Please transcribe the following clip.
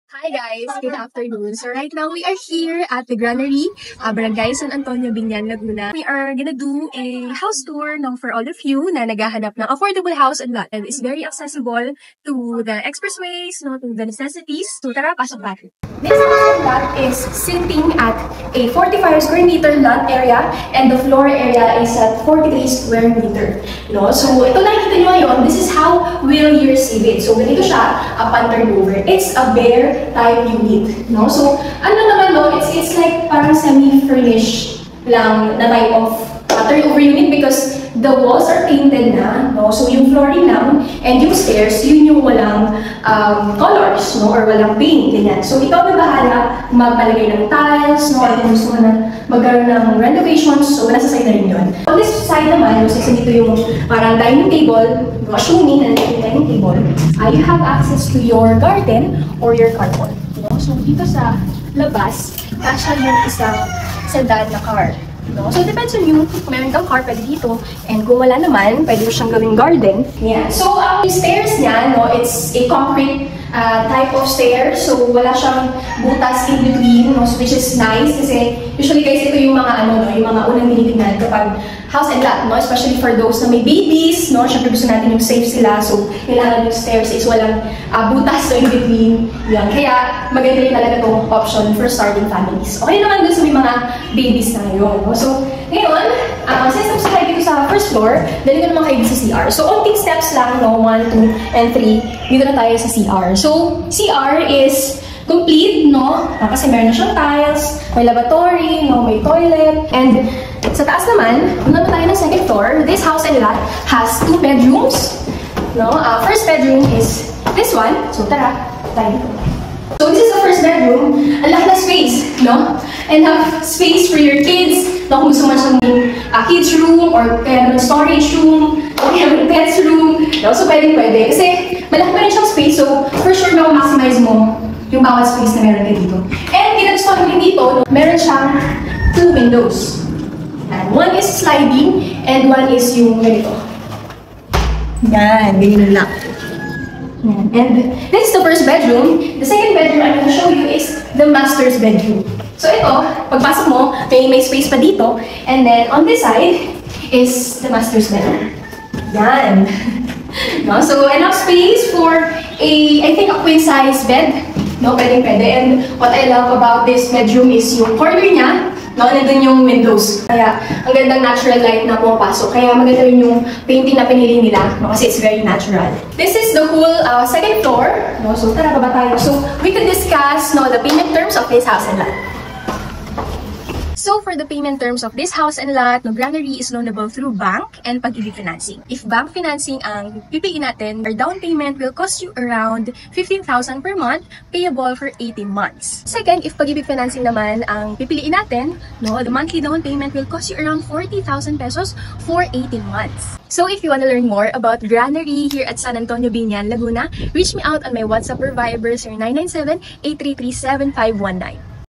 Hi guys, good afternoon. So right now we are here at the Granary, Barangay San Antonio, Binyan, Laguna. We are gonna do a house tour for all of you na naghahanap ng affordable house and lot and is very accessible to the expressways, to the necessities. So tara, pasok natin. This lot is sitting at a 45 square meter lot area and the floor area is at 43 square meter. So ito nakikita nyo ngayon, this is how will you receive it. So ganito siya upon turnover. It's a bare type unit. So ano naman it's like parang semi-furnished lang na type of turnover unit because the walls are painted na, so yung flooring lang and yung stairs, yun yung walang colors, or walang paint, ganyan. So ikaw na bahala magpalagay ng tiles, or kung gusto mo na magkaroon ng renovations, so nasa side na rin yun. On this side naman, kasi dito yung parang dining table, assuming na yung dining table, you have access to your garden or your carport. So dito sa labas, kasya yung isang sedan na car. So, depends on you. Kung meron kang car, pwede dito. And kung wala naman, pwede mo siyang gawing garden. Yeah. So, yung stairs niya, it's a concrete type of stairs. So, wala siyang butas in between, which is nice. Kasi, usually guys, ito yung mga, yung mga unang tinitignan kapag house and lot, especially for those na may babies, syempre gusto natin yung safe sila. So, kailangan yung stairs is walang butas in between. Yan. Kaya, maganda rin talaga itong option for starting families. Okay naman dun sa may mga babies na yun. So, ngayon, since I'm sa dito sa first floor, dali ko naman kayo sa CR. So, onting steps lang, 1, 2, and 3, dito na tayo sa CR. So, CR is complete, kasi meron na siyang tiles, may lavatory, may toilet, and sa taas naman, punta tayo ng second floor. This house and lot has 2 bedrooms. First bedroom is this one. So, tara, tayo dito. So, this is the first bedroom. Ang laki na space, and have space for your kids. Kung gusto mo siyang kids room, or kaya naman storage room, or kaya naman pets room. So, pwede. Kasi, malaki pa rin siyang space. So, for sure, maximize mo yung bawat space na meron ka dito. And, kinagustuhan ko dito, meron siyang 2 windows. And one is sliding, and one is yung ganito. Yan, ganyan lang. And this is the first bedroom. The second bedroom I'm going to show you is the master's bedroom. So ito, pagpasok mo, may space pa dito. And then on this side is the master's bedroom. Yan. So enough space for I think a queen size bed. Pwede. And what I love about this bedroom is yung corner niya. Nandun yung windows. Kaya, ang gandang natural light na pumapasok. Kaya maganda rin yung painting na pinili nila, kasi it's very natural. This is the whole second floor. So, tara, baba tayo. So, we can discuss the payment terms of this house and lot. So, for the payment terms of this house and lot, Granary is loanable through bank and Pag-ibig financing. If bank financing ang pipiin natin, our down payment will cost you around 15,000 per month, payable for 18 months. Second, if Pag-ibig financing naman ang pipiliin natin, the monthly down payment will cost you around 40,000 pesos for 18 months. So, if you want to learn more about Granary here at San Antonio, Binyan, Laguna, reach me out on my WhatsApp or Viber 0997-833-7519.